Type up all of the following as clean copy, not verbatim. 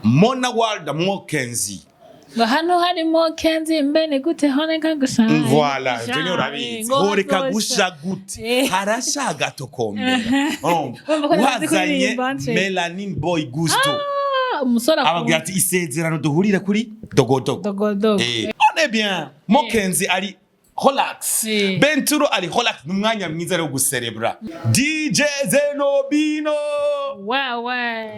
Mona World mo KENZIE. Hano harimo KENZIE mbene gute honeka gusa. Voilà, je urabizi. Horeka gusha gute. Harashaga tokombera. Wazanye Melanin boy Gusto. Umusora ababwira ati isezerano duhurira kuri dogodogo. On est bien. Mo KENZIE ari relax. BAIN TURO ari relax numwanya mwiza ryo guserebra. DJ Zenobino. Wow.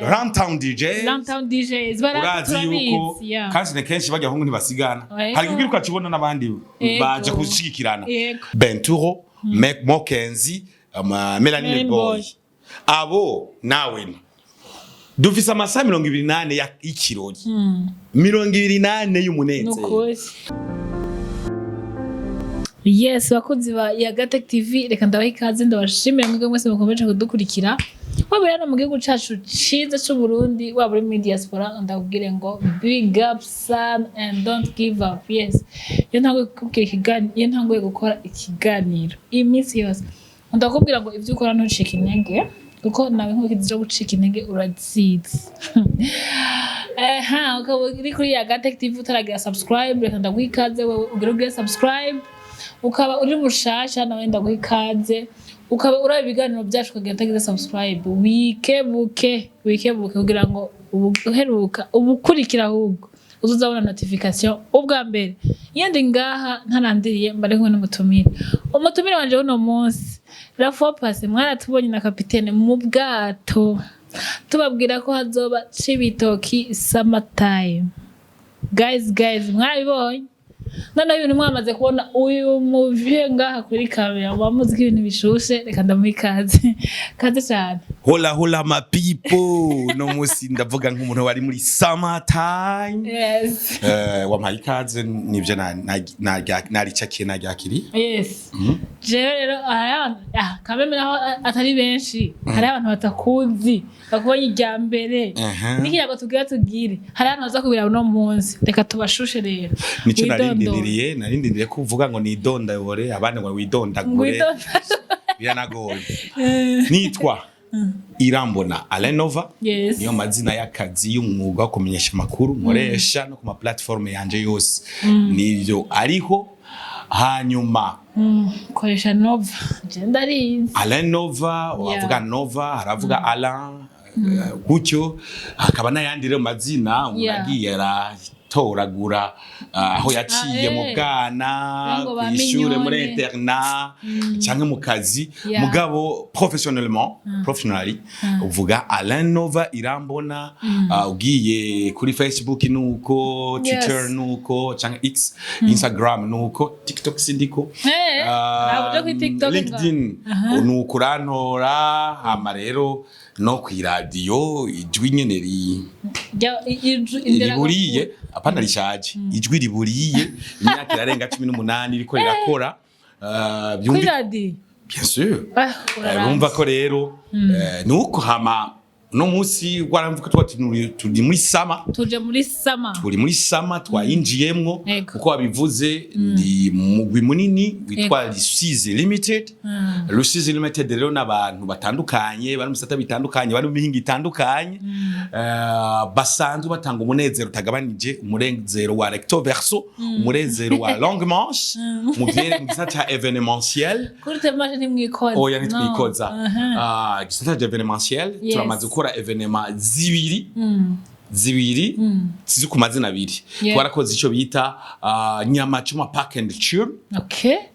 Runtown DJs. Urazi yuko kandi kenshi bajya hungu ntibasigana. Hari kugiruka kibona nabandi baje kushikirana. BAIN TURO, Mo KENZIE, Melanin boy. Abo nawe dufise amasaha 28 ya ikirori. 28 y'umunezero. Yes, bakunzi ba Yagatech TV, reka ndabaha ikaze ndabashimira mwebwe mwese mukomeje kudukurikira. Wabera no mu gihugu cacu ciza c'u Burundi, waburi muri diaspora, ndakubwire ngo big up son and don't give up. Yes. Yo ntangoye kubwira ikiganiro, yo ntangoye gukora ikiganiro. Iminsi yose. Ndakubwira ngo ivyo ukora ntucike intege, kuko nawe nkuko zo gucika intege urazizi. Ukaba uri kuri Yagatech TV utaragira subscribe, reka ndaguha ikaze wewe ugire subscribe. Ukaba uri mushasha nawe ndaguha ikaze. Ukaba uraba ibiganiro byacu kugira utagize subscribe. Wikebuke kugira ngo uheruka ubukurikira ahubwo uzuzabona notification ubwa mbere. Yende ngaha ntarandiriye mbare nkwe n'umutumire. Umutumire wanje uno munsi la fois passée mwaratubonye na kapitene mu bwato. Tubabwira ko hazoba CiBITOKE Summer time. Guys mwabibonye? None ibintu mwamaze kubona uyu muvye ngaha kuri kamera wamuzika ibintu bishushe reka ndamuhikaze kaze cyane. Hola my people. No musi ndavuga nk'umuntu wari muri summer time. Yes. Wampaye ikaze nivyo nari cakiye naryakiri. Yes. Je rero kamera atari benshi. Hari abantu batakuzi bakubonye ijya mbere. Nikiyago tugire. Hari abantu baza kubira uno munsi. Reka tubashushe rero. Nico narindiriye kuvuga ngo nidondagure abandi ngo widondagure. Biranagoye. Nitwa Irambona Alenova. Niyo mazina y'akazi y'umwuga wo kumenyesha makuru nkoresha no ku ma platform yanje yose. Nivyo ariho hanyuma koresha Nova. Gendarize. Alenova wavuga Nova haravuga Alan gutyo hakaba n'ayandi rero mazina uragiye toragura aho yaciye mu bwana ishure muri interna cyangwa mu kazi mugabo professionnally uvuga Alenova Irambona. Ugiye kuri Facebook nuko Twitter nuko cyangwa X Instagram nuko TikTok sindiko LinkedIn nuko rantora hama rero no ku radio ijwi nyene riburiye apana rishaje ijwi riburiye imyaka irarenga 18 iriko rirakora byumvi bien sûr urumva ko rero nuko hama no musi waramvuka turi muri sama turi muri sama twayinjiyemwo kuko wabivuze ndi mugwi munini witwa CiBITOKE Limited. CiBITOKE Limited rero n'abantu batandukanye bari mu bisata bitandukanye bari mu mihinga itandukanye basanzwe batanga umunezero utagabanije, umunezero wa recto verso, umunezero wa longue manche mu gisata événementiel. Kuri temaje ntimwikoza oya nitwikoza gisata événementiel turamaze gukora evenema zibiri sizi ku mazina abiri. Twarakoze ico bita nyama cuma pack and chill.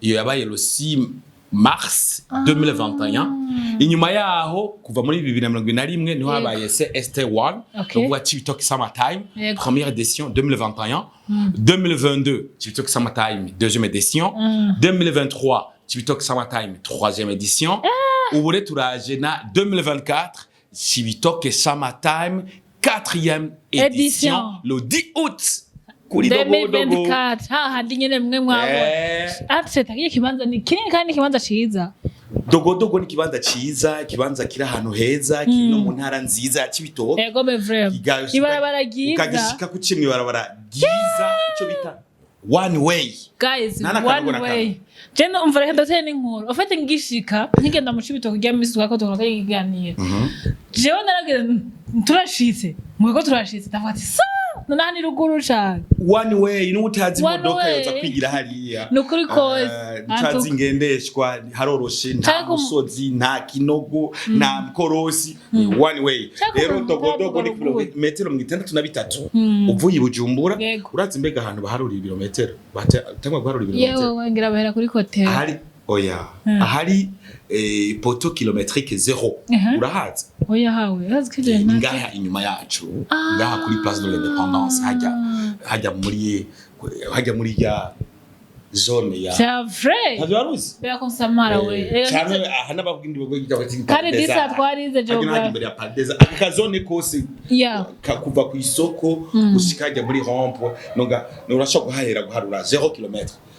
Iyo yabaye le 6 mars 2021. Inyuma yaho kuva muri 2021 niho habaye CST1 uvuga CiBITOKE Summer Time première édition 2021. 2022 CiBITOKE Summer Time deuxième édition. 2023 CiBITOKE Summer Time troisième édition. Ubure turaje na 2024 CiBITOKE Summer Time 4e édition le 10 août. 2024 hahandi nyene mwe mwabona atse kibanza ni kinini kandi kibanza ciza. Dogodogo ni kibanza ciza, kibanza kiri ahantu heza, kiri no mu ntara nziza ya CiBITOKE. Yego me vrai. Ibarabara giza. Ukagishika ku cimwe ibarabara giza ico bita one way. Guys, one way. Jeno umva ndoteye n'inkuru. Ufite ngishika nkigenda mu CiBITOKE rya misi twako tukora ikiganiro. Jewe naragenda turashitse. mwego turashitse ndavuga ati sa nani ruguru cyane one way n'utazi imodoka yoza kwigira hariya nukuri kose utazi ngendeshwa haroroshe nta musozi nta kinogo nta mkorosi one way rero dogodogo ni kilometero 63 uvuye Bujumbura urazi mbega ahantu baharura ibirometero batangwa guharura ibirometero yewe ngira bahera kuri hotel ahari oya ahari poto kilometrique 0 urahaza oya hawe hazikije ngaha inyuma yacu ngaha kuri place de l'indépendance hajya muri ya zone ya c'est vrai havyo aruzi bya konsamara we cyane hana babwindi bwo kare disa twarize geography imbere ya Padeza aka zone kose kuva ku isoko ushikajya muri rompo nonga urashaka guhahera guharura 0 km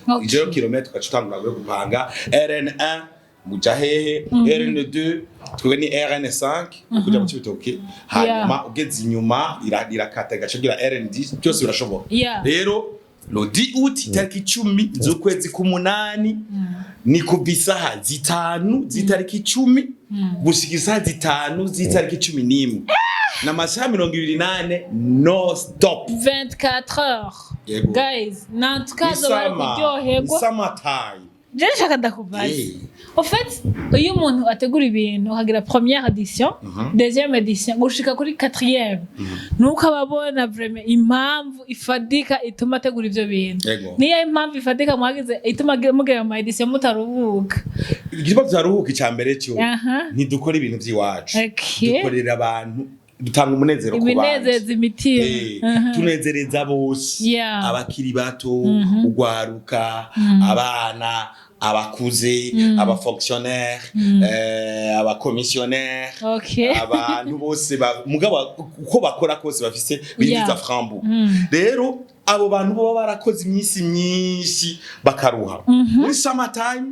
0 km kacutangura gupanga RN1 mujahehe RN2 twebwe ni RN5 kuja mu CiBITOKE hanyuma ugeze inyuma irakata gacagira RN10 byose birashoboka rero lo 10 août tariki 10 z'ukwezi k'umunani ni kuva isaha 5 z'itariki 10 gushika isaha 5 z'itariki 11 na masaha 28 no stop 24 heures guys nantukazo bari kuryoherwa summer time je nshaka ndakubaza au fait iyo umuntu ategura ibintu hagira première édition deuxième édition gushika kuri 4e nuko ababona vraiment impamvu ifadika ituma ategura ivyo bintu niyo impamvu ifadika mwagize ituma mugera mu édition mutaruhuka igihe bazaruhuka cyambere cyo ntidukora ibintu by'iwacu dukorera abantu dutanga umunezero ku bantu ibinezeza imitima tunezereza bose abakiri bato ugwaruka abana abakuze aba fonctionnaire aba commissionnaire abantu bose mugabo uko bakora kose bafise bigiza frambo rero abo bantu bo barakoze imisi myinshi bakaruha muri summer time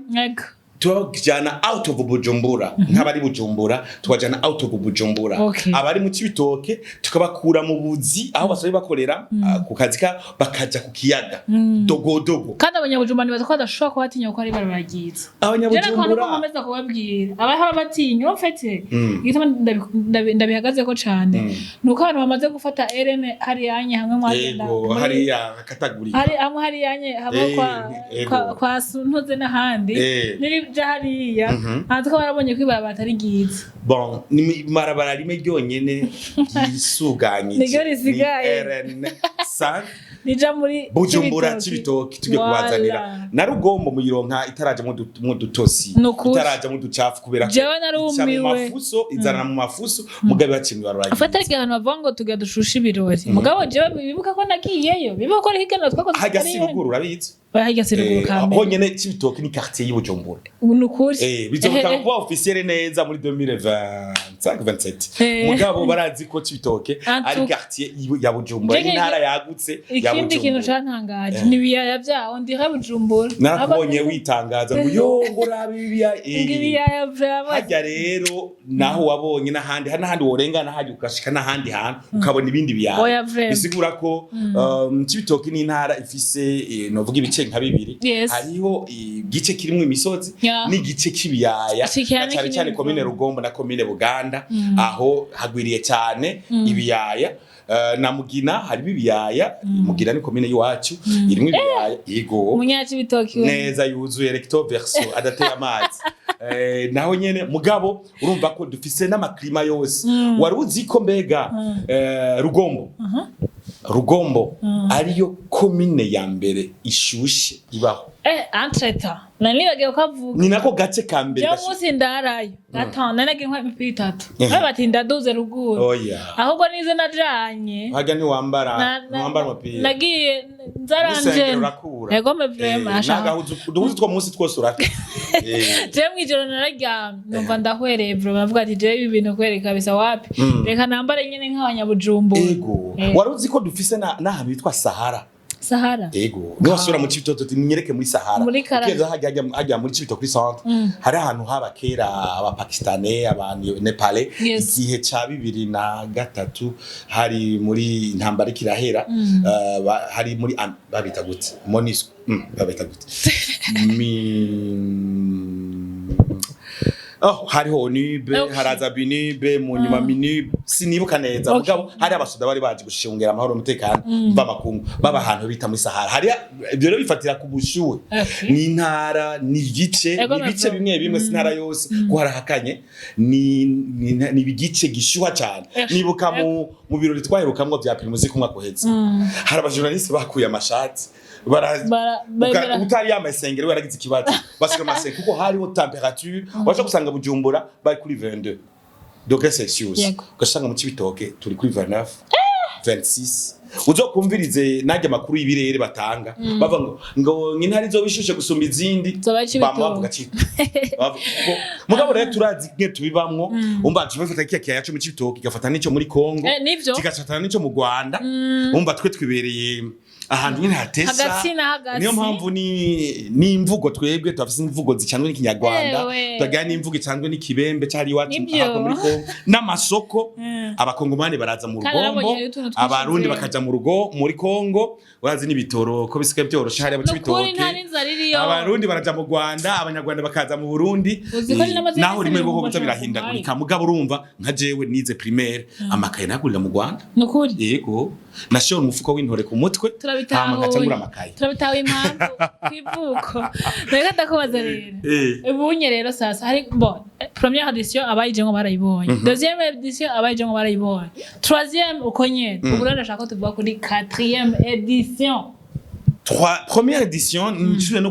tujana out of Bujumbura nk'abari Bujumbura twajana out of Bujumbura abari mu CiBITOKE tukabakura mu buzi aho basobe bakorera ku kazi ka bakaja ku kiyaga dogodogo kandi abanyabujumbura nibaza ko badashobora kubatinya uko ari barabagiza abanyabujumbura nkomeza kubabwira abaha batinya ofete gituma ndabihagaze ko cyane nuko abantu bamaze gufata RN hari yanye hamwe mwagenda hari ya katagurika hari yanye hamwe kwa suntuze n'ahandi hariya ntabwo barabonye ko ibara batari ryiza bon ni marabara rimwe ryonyene ryisuganye niryo risigaye RN5 nija muri Bujumbura CiBITOKE tujye kubazanira na Rugombo muyironka itaraje mu dutosi itaraje mu ducafu kubera jewe narumiwe mu mafuso izana mu mafuso mugabe bakimwe bararagiye afatarike hano bavuga tuga dushusha ibirori mugabo jewe bibuka ko nagiyeyo bibuka ko higana twakoze hagasi ruguru urabizi hagasi ruguru kambe honyene CiBITOKE ni quartier y'Ubujumbura nukuri bizoka kuba officiel neza muri 2025-27 mugabo barazi ko CiBITOKE ari quartier ya Bujumbura intara yagutse ikindi kintu cantangaje ni biyaya byaho ndiha Bujumbura narakubonye witangaza ngo yo ngurabibiya ibiyaya vyabo hajya rero naho wabonye n'ahandi worengana haje ukashika n'ahandi hantu ukabona ibindi biyaya bisigura ko CiBITOKE ni intara ifise novuga ibice nka bibiri hariho igice kirimo imisozi n'igice kibiyaya cyane cyane komine Rugombo na komine Buganda aho hagwiriye cyane ibiyaya na Mugina hari ibiyaya Mugina ni komine y'Iwacu irimo ibiyaya yego umunyaCiBITOKE neza yuzuye recto verso adateye amazi naho nyene mugabo urumva ko dufise n'amaklima yose wari uzi ko mbega Rugombo ariyo komine ya mbere ishushe ibaho entreta nani bagiye ukavuga ni nako gace ka mbere yo musi ndarayo atana nagiye nkwa imipira 3 bati ndaduze ruguru ahubwo nize najanye haga ni wambara umupira nagiye nzaranje yego me vraiment asha duhuze two musi twose uraka je mwijoro nararyamye numva ndahwereye bro bavuga ati je ibi bintu kwereka bisa wapi reka nambare nyene nk'abanyabujumbura yego waruzi ko dufise n'ahantu bitwa Sahara ego niba sura mu CiBITOKE ninyereke muri Sahara kugeza hajya muri CiBITOKE centre hari ahantu haba kera aba Pakistanais abantu Nepalais igihe ca 2003 hari muri intambara kirahera hari muri babita gute MONUSCO babita gute Oh, hariho nibe haraza binibe mu nyuma minibe sinibuka neza mugabo hari abasoda bari baje gushungera amahoro umutekano b'amakungu baba ahantu bita muri Sahara hari ibyo rero bifatira ku bushuwe ni intara ni igice ibice bimwe bimwe sinara yose ko harahakanye ni ibigice gishuha cyane nibuka mu birori twaherukamwe bya primusi kumwa koheza hari abajournaliste bakuye amashati utari yamasengero yaragize ikibazo bashika amasengero kuko hariho temperature waje gusanga Bujumbura bari kuri 22 degrés Celsius ugasanga mu CiBITOKE turi kuri 29 26 uzokumvirize najya makuru y'ibirere batanga bava ngo nk'intari zo bishushe gusumba izindi bavuga cito mugabo rero turazi nke tubibamwo umva tubafata kiya cyo mu CiBITOKE gafata nico muri Kongo kigafatana nico mu Rwanda umva twe twibereye ahantu nyine hatesa niyo mpamvu ni imvugo twebwe twafise imvugo zicanwe n'ikinyarwanda twagira n'imvugo icanwe n'ikibembe cyari iwacu hako muri Kongo n'amasoko abakongomani baraza mu rugombo abarundi bakaja mu rugo muri Kongo urazi n'ibitoro ko bisike byoroshe hari CiBITOKE abarundi baraja mu Rwanda abanyarwanda bakaza mu Burundi naho rimwe bwo buza birahindagurika mugabo urumva nka jewe nize primaire amakaye nagurira mu Rwanda yego nashora umufuko w'intore ku mutwe turabitaho impamvu kwivuko reka ndakubaza rero ubunye rero sasa hari première édition abayije ngo barayibonye deuxième édition abayije ngo barayibonye troisième ukonye ubu rero ndashaka tuvuga kuri quatrième édition première édition njuje no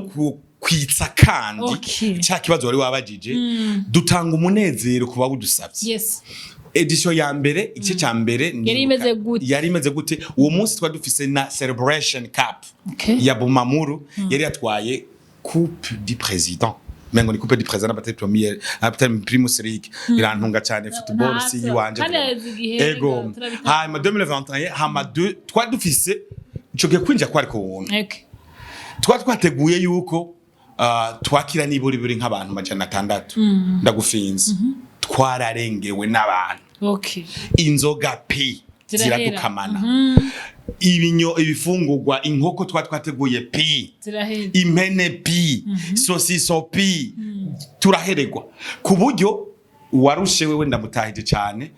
kwitsa kandi cya kibazo wari wabajije dutanga umunezero kuba udusavye edition ya mbere igice cya mbere yari imeze gute uwo munsi twa dufise na celebration cup ya Bumamuru yari yatwaye coupe du président mengo ni coupe du président peut-être première peut-être primus league birantunga cyane football si yiwanje ego ha 2021 hama 2 twa dufise ico gihe kwinja kwari ko wona twateguye yuko twakira niburi buri nk'abantu majana 6 ndagufinze twararengewe n'abantu inzoga pi ziradukamana ibifungurwa inkoko twateguye pi impene pi sosiso pi turaheregwa ku buryo warushe wewe ndamutahije cyane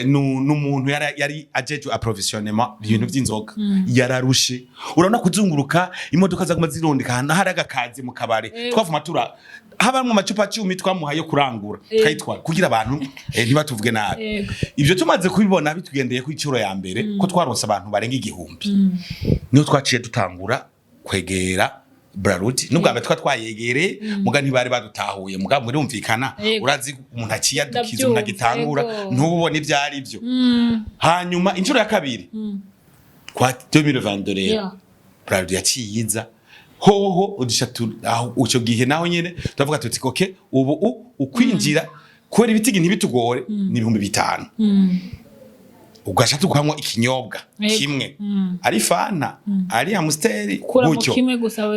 n'umuntu yari ajeje approvisionnement ibintu by'inzoga yararushe urabona kuzunguruka imodoka zaguma zirondeka hana hari agakazi mu kabare twavuma tura habamwe amacupa 10 twamuhaye kurangura kayitwara kugira abantu ntibatuvuge nabi ibyo tumaze kubibona bitugendeye ku iciro ya mbere ko twaronse abantu barenga igihumbi niyo twaciye dutangura kwegera Brarudi nubwo abatwa twayegere muga ntibari badutahuye muga muri umvikana urazi umuntu aciye dukiza umuntu agitangura ntubone ibyari byo hanyuma inshuro ya kabiri kwa 2022 rero Brarudi yaciyiza hoho udishatu uco gihe naho nyene turavuga tuti koke ubu ukwinjira kwera ibitigi ntibitugore ni 500 ugasha tukwamwa ikinyobwa kimwe ari fana ari amusteri gutyo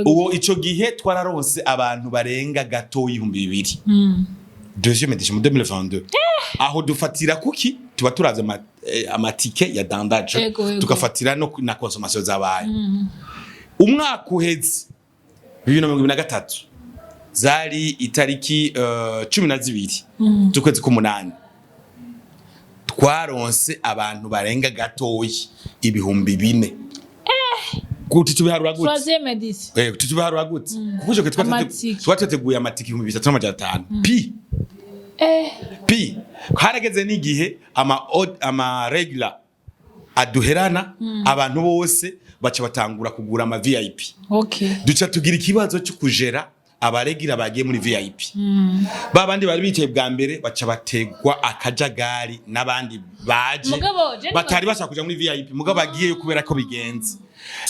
uwo ico gihe twararonse abantu barenga gato 2,000 deuxième édition 2022 aho dufatira kuki tuba turaze amatike ya dandaje tukafatira no na consommation zabaye umwaka uheze 2023 zari itariki 12 z'ukwezi k'umunani twaronse abantu barenga gatoyi 4,000 guti tubiharura gute troisième édition tubiharura gute kuko twateguye amatiki 3,500 pi harageze n'igihe ama regular aduherana abantu bose baca batangura kugura ama VIP duca tugira ikibazo cyo kujera abaregira bagiye muri VIP babandi bari bicaye bwa mbere baca bategwa akajagari nabandi baje batari bashaka kuja muri VIP mugabo bagiye kubera ko bigenze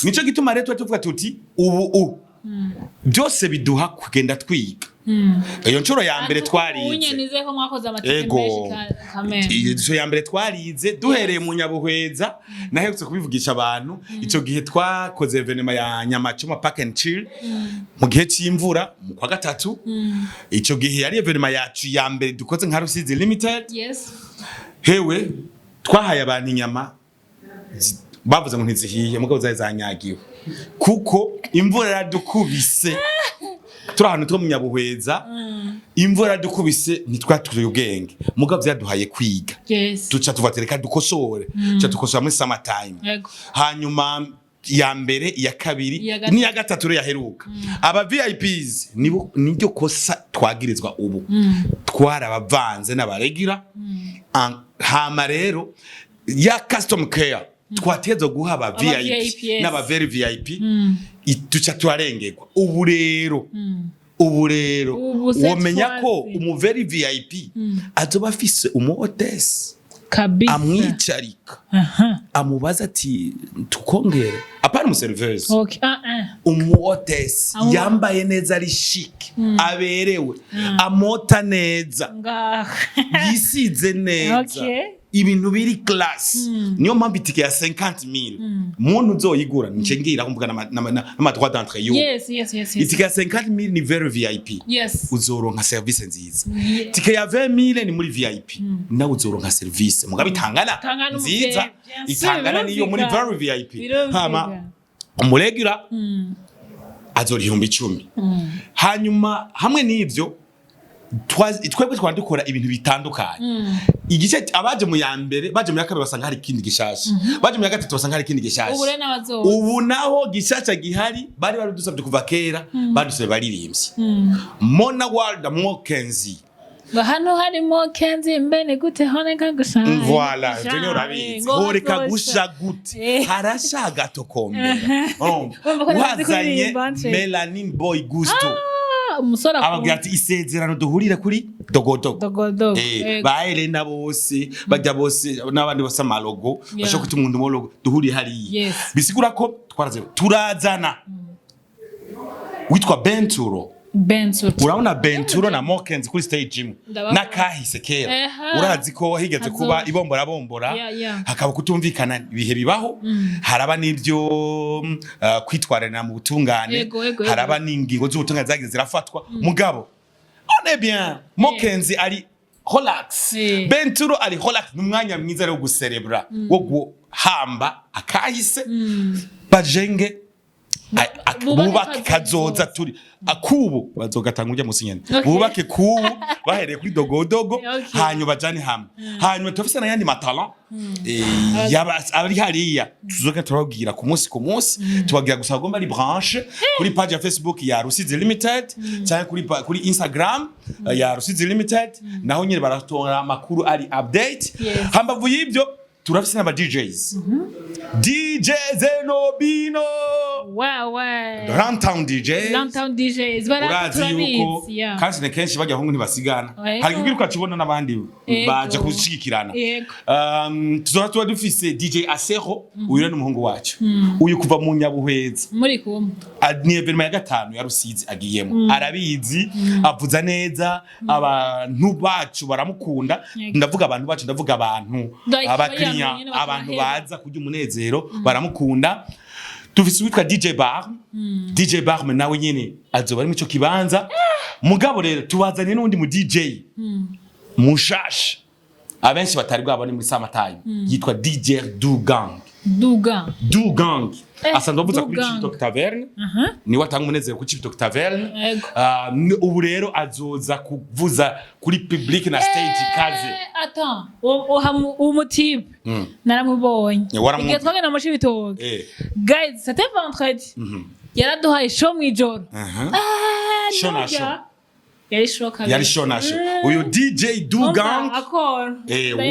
nico gituma rero tuvuga tuti ubu byose biduha kugenda twiga iyo ncuro ya mbere twarize unyenize ko mwakoze amatike menshi kamera iyo ya mbere twarize duhereye mu Nyabuhweza nahetse kubivugisha abantu ico gihe twakoze evenement ya Nyamacoma Park and Chill mu gihe cy'imvura mu kwa gatatu ico gihe yari evenement yacu ya mbere dukoze nka Rusizi Limited hewe twahaye abantu inyama bavuze ngo ntizihiye mugabo zari zanyagiwe kuko imvura yaradukubise turi ahantu two mu Nyabuhweza imvura dukubise ntitwatuye ubwenge mugabo byaduhaye kwiga tuca tuvatereka dukosore tuca dukosora muri summer time hanyuma ya mbere iya kabiri ni ya gatatu rero yaheruka aba VIPs nibyo kosa twagirizwa ubu twarabavanze n'abaregira hama rero ya custom care twatezo guha aba VIP n'aba very VIP tuca twarengegwa ubu rero womenya ko umu very VIP azoba afise umu hostess amwicarika amubaza ati tukongere apana mu serveuse umu hostess yambaye neza ari chic aberewe amota neza yisize neza ibintu biri class niyo mpamvu itike ya 50,000 muntu uzoyigura nje ngira kumvuga na droit d'entrée yo itike ya 50,000 ni very VIP uzoronka service nziza itike ya 20,000 ni muri VIP nawe uzoronka service mugabe itangana nziza itangana niyo muri very VIP hama umuregira azori 10,000 hanyuma hamwe n'ivyo twebwe twandukora ibintu bitandukanye igice abaje mu ya mbere baje mu ya kabiri basanga hari ikindi gishasha baje mu ya gatatu basanga hari ikindi gishasha ubu naho gishasha gihari bari barudusabye kuva kera badusabye baririmbye Mona World mo KENZIE hano harimo KENZIE mbene gute honeka gushaka voilà je urabizi horeka gusha gute harashaga tokombera wazanye Melanin boy Gusto umusora abagira ati isezerano duhurire kuri dogodogo baelena bose bajya bose n'abandi bose amalogo bashaka kuti umuntu mo logo duhuriye hari bisigura ko turazana witwa BAIN TURO urabona BAIN TURO na KENZIE kuri stage imwe nakahise kera urazi ko higeze kuba ibombora hakaba kutumvikana ibihe bibaho haraba n'ibyo kwitwarana mu butungane haraba n'ingingo z'ubutungane zagize zirafatwa mugabo on est bien KENZIE ari relax BAIN TURO ari relax n'umwanya mwiza wo gucerebra wo guhamba akahise bajenge bubake kazoza turi akubu bazogatanga ujya musinyene bubake kubu bahereye kuri dogodogo hanyuma bajane hamwe hanyuma tufise na yandi matalent ari hariya tuzoka turabwira ku munsi tubagira gusa gomba ari branche kuri page ya Facebook ya Rusizi Limited cyangwa kuri Instagram ya Rusizi Limited naho nyine baratora amakuru ari update hambavu y'ibyo turafise n'aba DJs DJ Zenobino Runtown DJs baraturabitsi kandi kenshi bajya hongo ntibasigana hari kugira ukakibona n'abandi baje kushigikirana tuzoba dufise DJ Asero uyu n'umuhungu wacu uyu kuva mu Nyabuhweza muri kumwe ni evenement ya gatanu ya Rusizi agiyemo arabizi avuza neza abantu bacu baramukunda ndavuga abantu bacu ndavuga abantu abantu baza kujya umunezero baramukunda tufise witwa DJ Bar nawe nyene azoba ari muco kibanza mugabo rero tubazanye n'undi mu DJ mushasha abenshi batari bwabone muri summer time yitwa DJ Dugang asanzwe avuza kuri CiBITOKE Taverne ni watanga umunezero ku CiBITOKE Taverne ubu rero azoza kuvuza kuri public na stage kaze umutipe naramubonye igihe twagenda mu CiBITOKE guys c'était vendredi yaraduhaye show mwijoro yari show nasho uyu DJ Dugang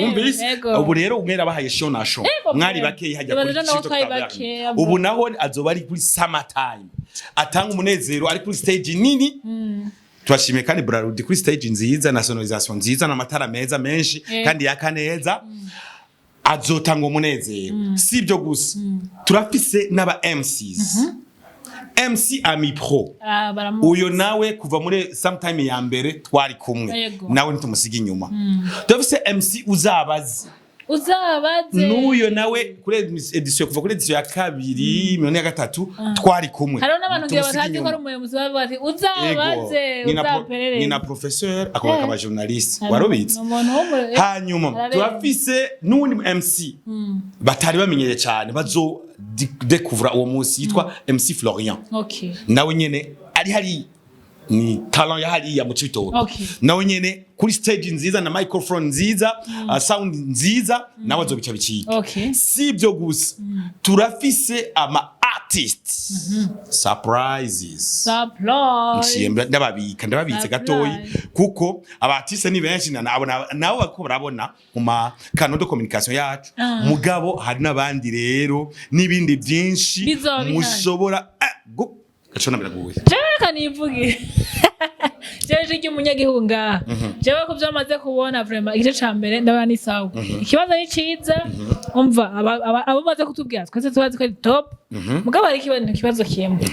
wumvise ubu rero umwera bahaye show nasho mwari bakeye hajya kuri CiBITOKE Taverne ubu naho azoba ari kuri summer time atanga umunezero ari kuri stage nini twashimye kandi Brarudi kuri stage nziza na sonorisation nziza na matara meza menshi kandi yakaneza azotanga umunezero sibyo gusa turafise n'aba MCs MC Ami Pro uyo nawe kuva muri sometime ya mbere twari kumwe nawe ntumusiga inyuma dufise MC uzabaze nuyo nawe kuri edition kuva kuri edition ya kabiri miliyoni ya gatatu twari kumwe hari n'abantu ngiye batazi ko ari umuyobozi bati uzabaze uzaperere ni na professeur akaba aba journaliste warobitse hanyuma turafise n'undi MC batari bamenyeye cyane bazo découvrir uwo munsi yitwa MC Florian nawe nyene ari hari ni talent ya hariya mu CiBITOKE nawe nyene kuri stage nziza na microphone nziza sound nziza nawe azobica biciye si byo gusa turafise ama artists surprises ndababitse gatoyi kuko aba artists ni benshi nabo bako barabona mu kano de communication yacu mugabo hari nabandi rero nibindi byinshi mushobora gacona biraguye cyaka nivuge jeje cy'umunyagihugu ngaha jewe ko byamaze kubona vraiment igice ca mbere ndabana ni sawa ikibazo ni ciza umva abo baze kutubwira twese tubazi ko top mugabo hari ikibazo kimwe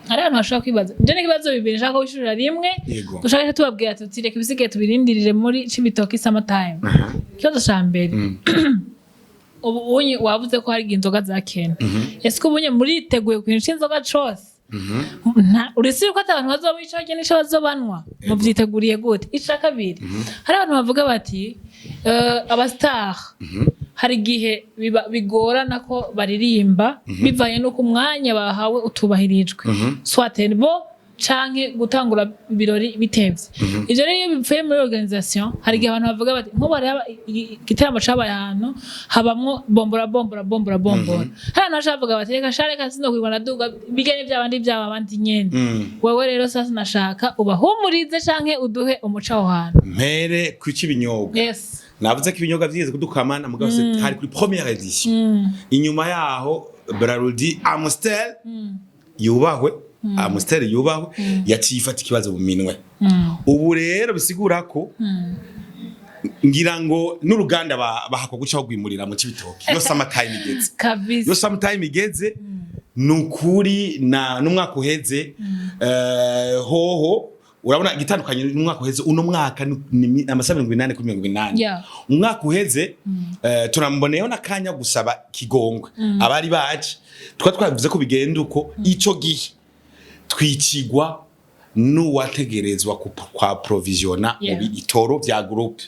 hari abantu bashaka kwibaza je n'ikibazo bibiri nshaka kwishurira rimwe dushaka tubabwira tuti reka ibisigaye tubirindirire muri CiBITOKE Summer time ikibazo ca mbere ubunye wavuze ko hari inzoga za Ken ese ko ubunye muriteguye kwinjira inzoga cose uretse ko abantu bazoba bicaye n'icyo bazobanwa muvyiteguriye gute ica kabiri hari abantu bavuga bati aba star hari gihe bigorana ko baririmba bivanye no kumwanya bahawe utubahirijwe soit bo canke gutangura ibirori bitevye ivyo rero bipfuye muri organisation hari gihe abantu bavuga bati nko bari igitaramo cabaye ahantu habamwo bombora hari n'abavuga bati reka shareka sindo kwibona duga bigene by'abandi by'abandi nyene wewe rero sasa nashaka ubahumurize canke uduhe umuca wo hantu mpere kuki binyobwa navuze ko ibinyobwa byigeze kudukamana mugabo hari kuri première edition inyuma yaho Brarudi Amstel yubahwe Amstel yubahwe yacifata ikibazo mu minwe ubu rero bisigura ko ngira ngo n'uruganda bahako guca gwimurira mu CiBITOKE yo summer time igeze yo summer time igeze nukuri na n'umwaka uheze hoho urabona igitandukanye n'umwaka uheze uno mwaka ni amasaha 8 kuri 80 umwaka uheze turamboneyeho nakanya gusaba kigongwe abari baje twavuze ko bigenda uko ico gihe twicigwa n'uwategerezwa kwa provisiona mu bitoro vya groupe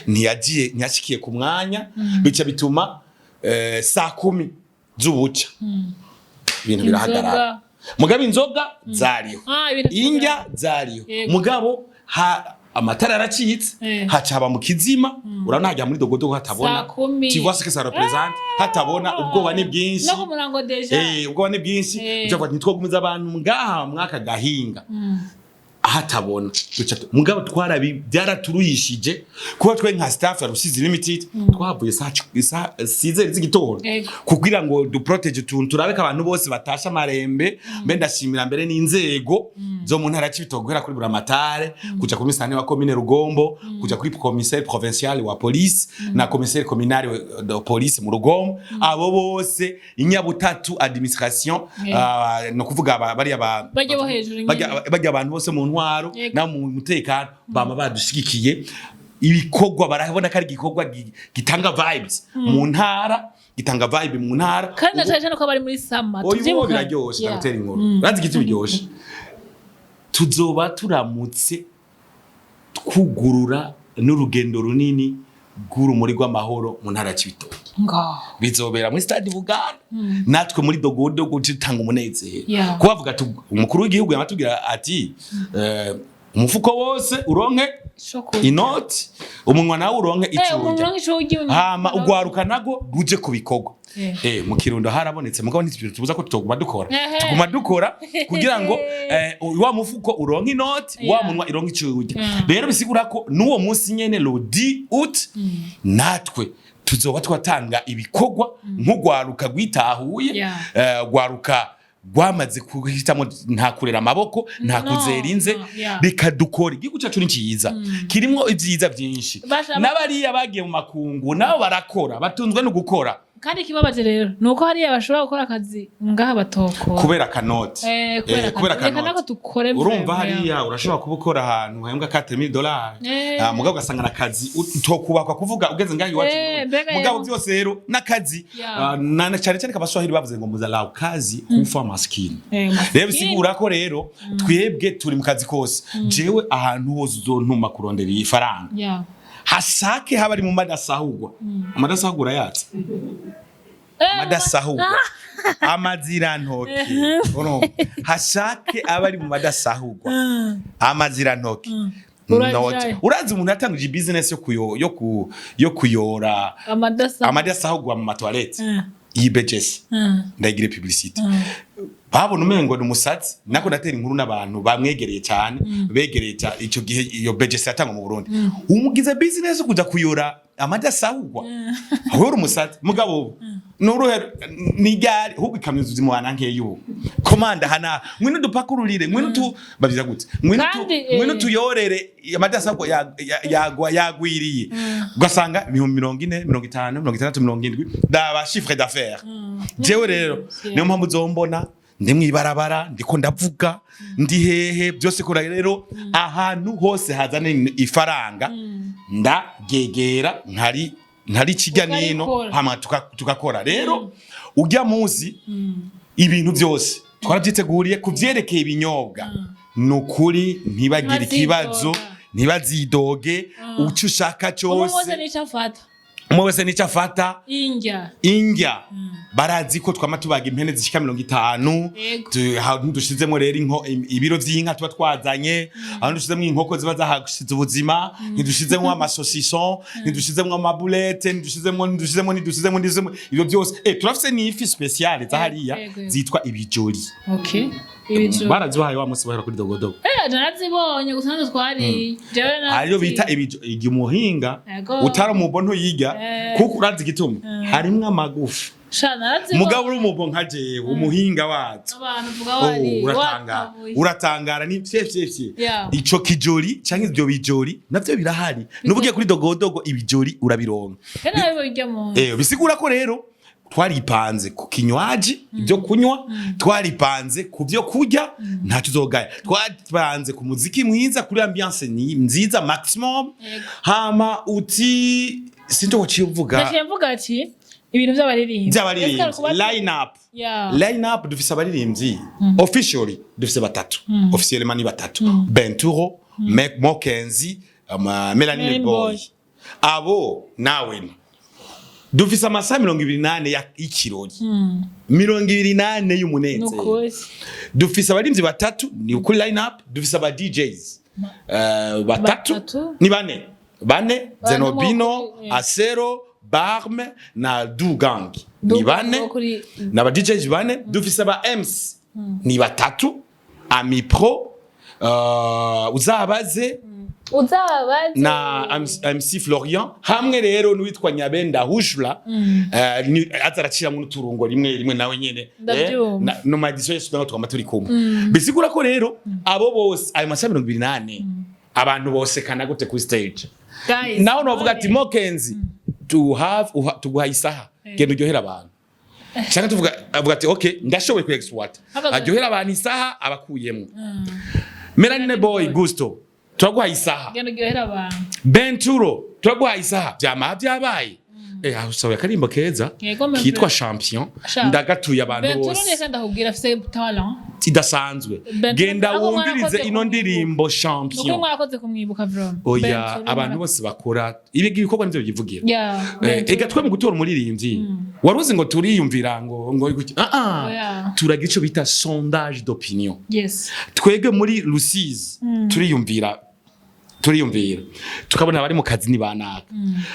ntiyashikiye ku mwanya bica bituma saa 10 z'ubuca ibintu birahagarara mugabo inzoga zariyo indya zariyo mugabo amatara aracitse hacaba mu kizima urabona hajya muri dogodogo hatabona tivwase kesa represent hatabona ubwoba ni bwinshi no kumurango deja ubwoba ni bwinshi cyangwa nitwogumiza abantu ngaha mwaka gahinga hatabona mugabo twarabi byaraturuyishije kuba twe nka staff ya Rusizi Limited twavuye saa 6 z'igitondo kugira ngo du protege turabe ka abantu bose batasha marembe mbe ndashimira mbere n'inzego zo mu ntara CiBITOKE guhera kuri buramatare kuja kuri misane wa commune Rugombo kuja kuri commissaire provincial wa police na commissaire communal de police mu Rugombo abo bose inyabutatu administration no kuvuga bari bajya abantu bose mu ntwaro na mu mutekano bama badushigikiye ibikogwa barabona ko ari gikogwa gitanga vibes mu ntara gitanga vibe mu ntara kandi cyane ko bari muri summer tuzimuka biraryoshe gutera inkuru bazi igiti biryoshe tuzoba turamutse twugurura n'urugendo runini gurumuri rw'amahoro mu ntara CiBITOKE bizobera muri stade Buganda natwe muri dogodo gutanga umunezero kubavuga umukuru w'igihugu yamatubwira ati umufuko wose uronke inoti umunwa nawe uronke icuja hama ugwaruka nago ruje kubikogwa mu Kirundo harabonetse mugabo ntitubuza ko tutoguma dukora kugira ngo wa mufuko uronke inoti wa munwa ironke icuja rero bisigura ko nuwo munsi nyene le 10 août natwe tuzoba twatanga ibikogwa nk'ugwaruka gwitahuye gwaruka gwamaze kuhitamo nta kurera amaboko nta kuzerinze bikadukora igihugu cyacu ni cyiza kirimo ibyiza byinshi n'abariya bagiye mu makungu nabo barakora batunzwe no gukora kandi kibabaje rero nuko hari abashobora gukora akazi ngaha batokora kubera kanoti kubera kanoti urumva hariya urashobora kubukora ahantu hembwa $4000 mugabo gasanga nakazi utokubakwa kuvuga ugeze ngahi iwacu mugabo byose rero nakazi na cyane cyane kabaswahili bavuze ngo muzala kazi kufa maskini rero bisigura ko rero twebwe turi mu kazi kose jewe ahantu hose uzontuma kurondera ifaranga hasake haba ari mu madasahugwa amadasahugura yatse amadasahurwa amazirantoke hashake abari mu madasahurwa amazirantoke urazi umuntu yatanguje business yo kuyora amadasahurwa mu matoilette yibegese ndagire publicity babona umengo ni umusatsi nako natera inkuru n'abantu bamwegereye cyane begereye ico gihe iyo begese yatanga mu Burundi umugize business yo kuja kuyora amadasahurwa ahora umusatsi mugabo nuruhe nigari hubwo ikamyo zimwana nkeyo komanda hana mwino dupakururire mwino tu babiza gute mwino tuyorere amadasahurwa yagwiriye ugasanga 40 50 60 70 daba chiffre d'affaires jewe rero niyo mpamvu zombona ndi mwibarabara ndiko ndavuga ndi hehe byose kora rero ahantu hose hazane ifaranga ndagegera ntari kiganino hama tukakora rero ujya muzi ibintu byose twarabyiteguriye kuvyerekeye ibinyobwa nukuri ntibagira ikibazo ntibazidoge uco ushaka cyose umwese nica afata injya barazi ko twama tubaga impene zishika 50 ndushizemo rero ibiro vy'inka tuba twazanye aho ndushizemo inkoko ziba zahashize ubuzima ndushizemo amasosison ndushizemo amabulete ndushizemo ibyo byose turafise n'ifi speciale zahariya zitwa ibijori barazibahaye wa munsi bahera kuri dogodogo narazibonye gusanzwe twari ariyo bita igumuhinga utara mu bonto yiga kuko urazi gituma harimwe amagufa mugabo uri mu bonka je umuhinga wazo uratangara ni fyefye ico kijori canke ibyo bijori navyo birahari nubugiye kuri dogodogo ibijori urabironka bisigura ko rero twaripanze ku kinywaji ibyo kunywa twaripanze ku byo kurya ntacyo uzogaya twaripanze ku muziki mwiza kuri ambiance nziza maximum hama uti sinto wacivuga ati ibintu by'abaririmbyi line up dufise abaririmbyi officially dufise batatu officiellement ni batatu BAIN TURO KENZIE Melanin boy abo nawe dufise amasaha 28 y'ikirori 28 y'umunezero dufise abarimvyi batatu ni kuri line up dufise aba DJs batatu ni bane Zenobino Asero Barme na Dugang ni bane na aba DJs bane dufise aba MC ni batatu Ami Pro uzabaze na MC Florian hamwe rero n'uwitwa Nyabenda Hujla azaracira mu turungo rimwe nawe nyene no madiso yesu naho twama turi kumwe bisigura ko rero abo bose ayo masha 28 abantu bose kana gute ku stage naho novuga ati KENZIE to guha isaha gendo ryohera abantu cyangwa tuvuga avuga ati okay ndashoboye ku exploit aryohera abantu isaha abakuyemo Melanin boy Gusto turaguha isaha BAIN TURO turaguha isaha byama byabaye aho karimbo keza kitwa champion ndagatuye abantu bose tidasanzwe genda wumvirize ino ndirimbo champion nuko mwakoze kumwibuka vraiment oya abantu bose bakora ibikorwa nivyo bivugira ega twe mu gutora umuririmbyi waruzi ngo turiyumvira ngo turagira ico bita sondage d'opinion twege muri Rusizi turiyumvira tukabona abari mu kazi ni banaka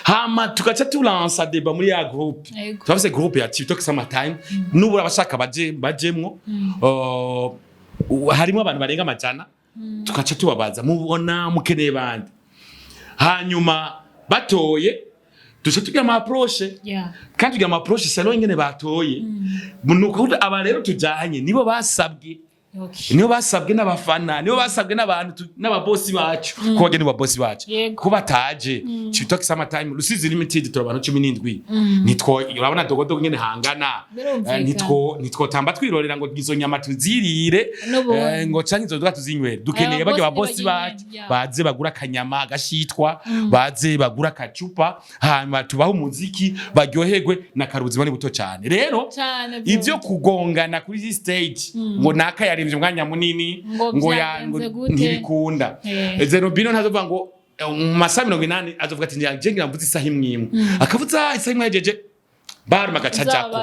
hama tugaca tulansa deba muri ya groupe twafise groupe ya CiBITOKE SUMMER nubura abashaka bajemwo harimo abantu barenga amajana tugaca tubabaza mubona mukeneye bandi hanyuma batoye duce tugira ama approche kandi tugira ama approche salo ingene batoye nuko aba rero tujanye nibo basabwe niyo basabwe n'abafana niyo basabwe n'abantu n'ababosi bacu ko bageni babosi bacu ko bataje CiBITOKE SUMMER Rusizi limited turabantu 17 nitwo urabona dogodogo nyene hangana nitwo tamba twirorera ngo izo nyama tuzirire ngo canke izo duka tuzinywera dukeneye bage babosi bacu baze bagura kanyama gashitwa baze bagura kacupa hanyuma tubaho umuziki baryoherwe na karubuzima ni buto cyane rero ivyo kugongana kuri stage ngo naka yari umwanya munini ngo ntibikunda Zenobino ntazovuga ngo mu masa 28 azovuga ati ngiye ngira mvuze isaha imwe akavuza isaha imwe yejeje barma gacajako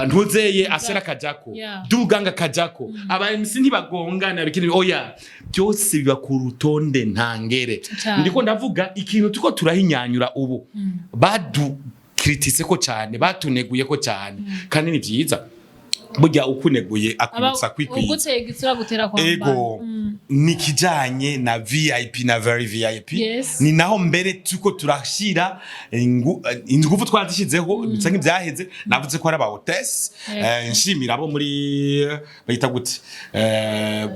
ntuzeye asera kajako duganga kajako aba MC ntibagongana bikini oya byose biba ku rutonde ntangere ndiko ndavuga ikintu tuko turahinyanyura ubu badu kritise ko cyane batuneguye ko cyane kandi ni byiza burya ukuneguye akwitsa kwikwiza ugutegitsira gutera kwa ego nikijanye na VIP na very VIP ni naho mbere tuko turashira ingufu twazishizeho bitsange byaheze navuze ko ari aba hotess nshimira abo muri bayita gute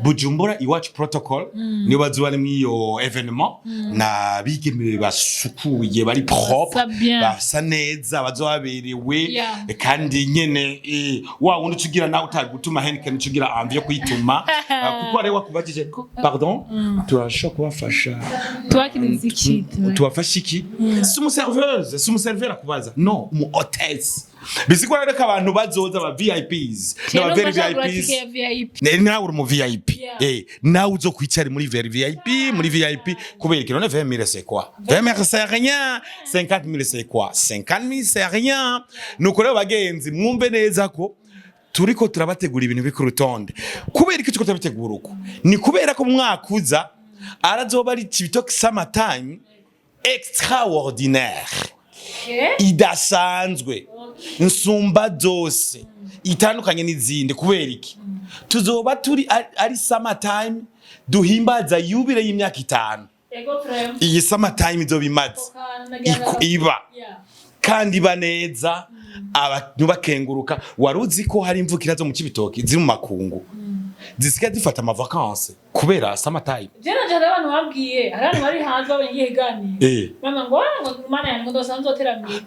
Bujumbura iwacu protocol ni bazuba muri iyo evenement na bigemere basukuye bari propre basa neza bazobaberewe kandi nyene wa wundi tugira nawe utagutuma Heineken tugira amvi yo kuyituma kuko ari wakubajije pardon turashaka kubafasha twakiriza iki tubafasha iki si umuserveur akubaza no umu hotess bisigura reka abantu bazoza aba VIPs n'aba very VIPs nawe uri mu VIP nawe uzo kwicara muri very VIP muri VIP kubera que 20 000 c'est quoi 20 000 c'est rien 50 000 c'est quoi 50 000 c'est rien nuko rero bagenzi mwumve neza ko turiko turabategura ibintu bikurutonde kubera iki tuko turabitegura uko ni kubera ko mwakuza arazoba ari CiBITOKE Summer time extraordinaire idasanzwe nsumba zose itandukanye n'izindi kubera iki tuzoba turi ari summer time duhimbaza yubile y'imyaka 5 iyi summer time izoba imaze iba kandi baneza abantu bakenguruka waruzi ko hari imvukira zo mu CiBITOKE ziri mu makungu zisika zifata ama vacances kubera summer time jana jana abantu babwiye abantu bari hanze bayiganira mama ngo mana yanjye ngo dosanzoteramye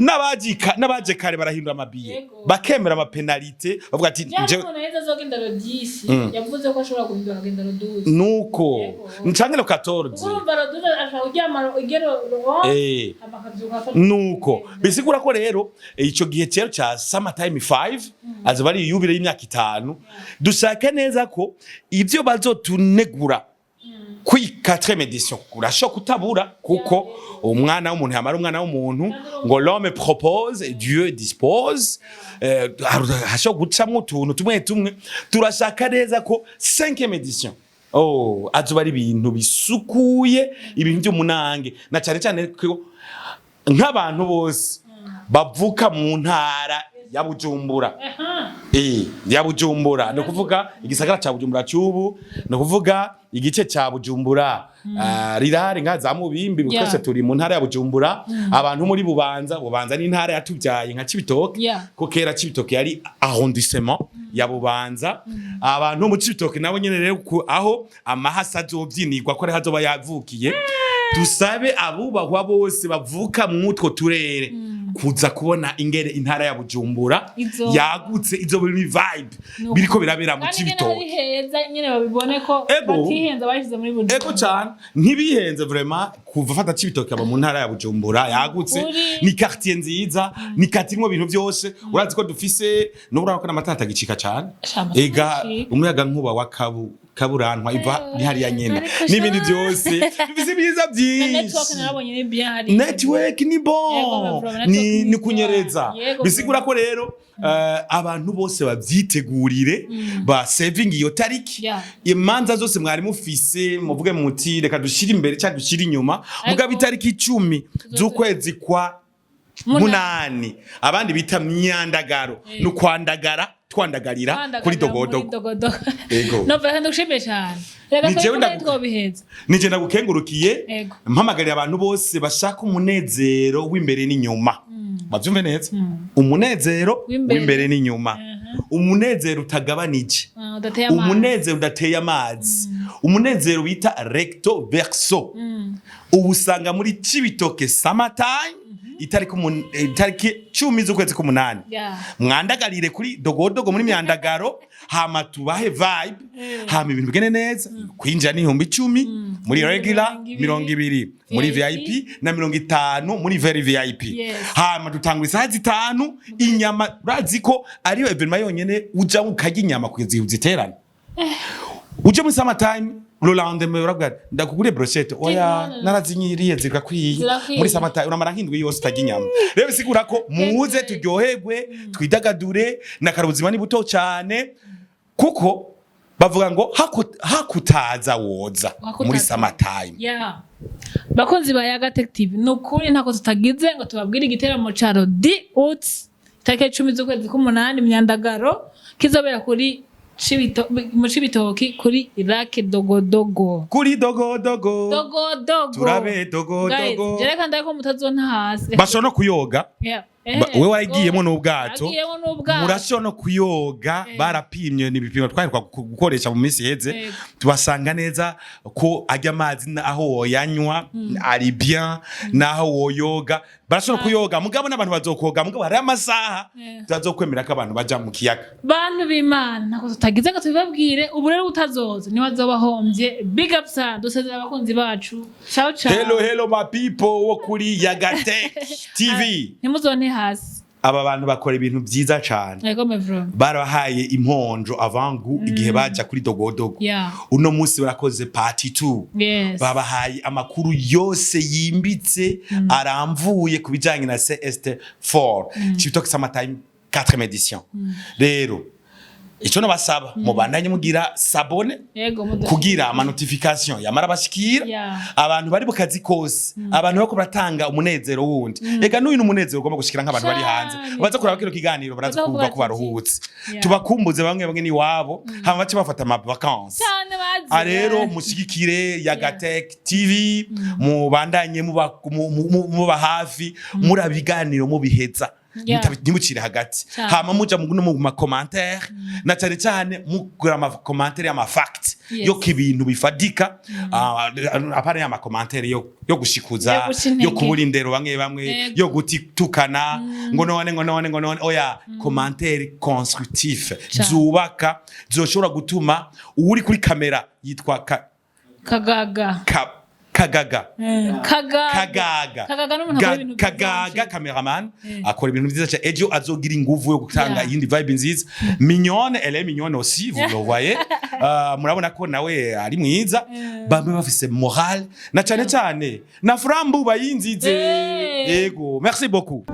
nabaje kare barahindura amabiye bakemera ama penalty bavuga ati nje neza zogenda ro 10 yavuze ko ashobora guhindura agenda ro 12 nuko ncangelo 14 urumva ro 12 ashaka kujyama igero ro amakazuka nuko bisigura ko rero ico gihe cero cha summer time 5 azoba ari yubire y'imyaka 5 dushaka neza ko ivyo bazotunegura kwi 4e edition urashoka kutabura kuko umwana w'umuntu yamara umwana w'umuntu ngo l'homme propose et Dieu dispose hashoka gucamwo tuntu tumwe turashaka neza ko 5e edition azoba ari ibintu bisukuye ibintu by'umunange na cyane ko nk'abantu bose bavuka mu ntara ya Bujumbura ya Bujumbura no kuvuga igisagara ca Bujumbura cyubu no kuvuga igice ca Bujumbura rirare nka za Mubimbi bukose turi mu ntara ya Bujumbura abantu muri Bubanza ni intara yatubyaye nka CiBITOKE ko kera CiBITOKE yari arrondissement ya Bubanza abantu mu CiBITOKE nabo nyene rero aho amahasa azovyinirwa ko hazoba yavukiye dusabe abubahwa bose bavuka mu utwo turere kuza kubona ingere intara ya Bujumbura yagutse izo biri vibe biriko birabera mu CiBITOKE heza nyene babibone ko batihenza bashize muri Bujumbura ego cyane ntibihenze vraiment kuva fata CiBITOKE aba mu ntara ya Bujumbura yagutse ni quartier nziza ni katirimo bintu byose urazi ko dufise no urako n'amatata gicika cyane ega umuyaga nkuba wa kaburantwa iva ni hariya nyene n'ibindi byose bifise biza byinshi network ni bon ni kunyereza bisigura ko rero abantu bose babyitegurire ba saving iyo tariki imanza zose mwari mufise muvuge muti reka dushira imbere cyangwa dushira inyuma muga bitariki 10 z'ukwezi kwa munani abandi bita myandagaro no kwandagara twandagarira kuri dogodogo ego no bera ndushime cyane reka twobiheza nije ndagukengurukiye mpamagarira abantu bose bashaka umunezero w'imbere n'inyuma bavyumve neza umunezero w'imbere n'inyuma umunezero utagabanije umunezero udateye amazi umunezero bita recto verso ubusanga muri CiBITOKE Summer time itariki 10 z'ukwezi k'umunani mwandagarire kuri dogodogo muri myandagaro hama tubahe vibe hama ibintu bigene neza kwinjira ni 10,000 muri regular 200 muri VIP na 50 muri very VIP hama dutangura isaha 5 inyama uraziko ariyo evenement yonyene uja ukarya inyama kugeza ziterana uje muri summer time le lendemain urabwira ndakuguriye brochette oya narazinyiriye zigakwiye muri samata uramara nk'indwi yose utarya inyama rero bisigura ko muze turyoherwe twidagadure nakarubuzima ni buto cyane kuko bavuga ngo hakutaza woza muri summertime. Bakunzi ba Yaga Tech TV nukuri ntako tutagize ngo tubabwire igiteramo ca Rodi Uts tariki 10 z'ukwezi k'umunani Myandagaro kizobera kuri mu CiBITOKE kuri Irake dogodogo kuri dogodogo turabe dogodogo jere kandi ko mutazona hasi bashobora kuyoga wewe wagiyemo n'ubwato murashobora kuyoga barapimye n'ibipimo twaheruka gukoresha mu minsi heze tubasanga neza ko ajya amazi aho woyanywa ari bien naho woyoga barashobora kuyoga mugabo n'abantu bazokoga mugabo hari amasaha tazokwemera ko abantu baja mu kiyaga bantu b'Imana nako tutagize ngo tubibabwire ubu rero utazoza ni wazobahombye big up sa dusezera abakunzi bacu ciao hello my people wo kuri Yaga Tech TV nimuzone hasi aba bantu bakora ibintu byiza cyane barahaye imponjo avangu igihe baja kuri dogodogo uno munsi barakoze party 2 babahaye amakuru yose yimbitse aramvuye kubijanye na CST4 CiBITOKE Summertime 4e edition rero ico no basaba mubandanye mugira sabone kugira ama notification yamara bashikira abantu bari bukazi kose abantu bako batanga umunezero wundi ega n'uyu n'umunezero ugomba gushikira nk'abantu bari hanze baza kuraba kino kiganiro baraza kuvuga ko baruhutse tubakumbuze bamwe ni wabo hama bace bafata ama vacances rero mushigikire Yaga Tech TV mubandanye muba hafi murabiganiro mubiheza ntimucire hagati hama muja mu ma commentaire na cyane cyane mugura ama commentaire ama fact yo kibintu bifadika apare ama commentaire yo gushikuza yo kubura indero bamwe yo gutukana ngo none oya commentaire constructif zubaka zoshobora gutuma uri kuri kamera yitwa Kagaga cameraman akora ibintu byiza cyane ejo azogira inguvu yo gutanga yindi vibe nziza mignonne elle est mignonne aussi vous le voyez murabona ko nawe ari mwiza bamwe bafise moral na cyane na frambu bayinzize yego merci beaucoup.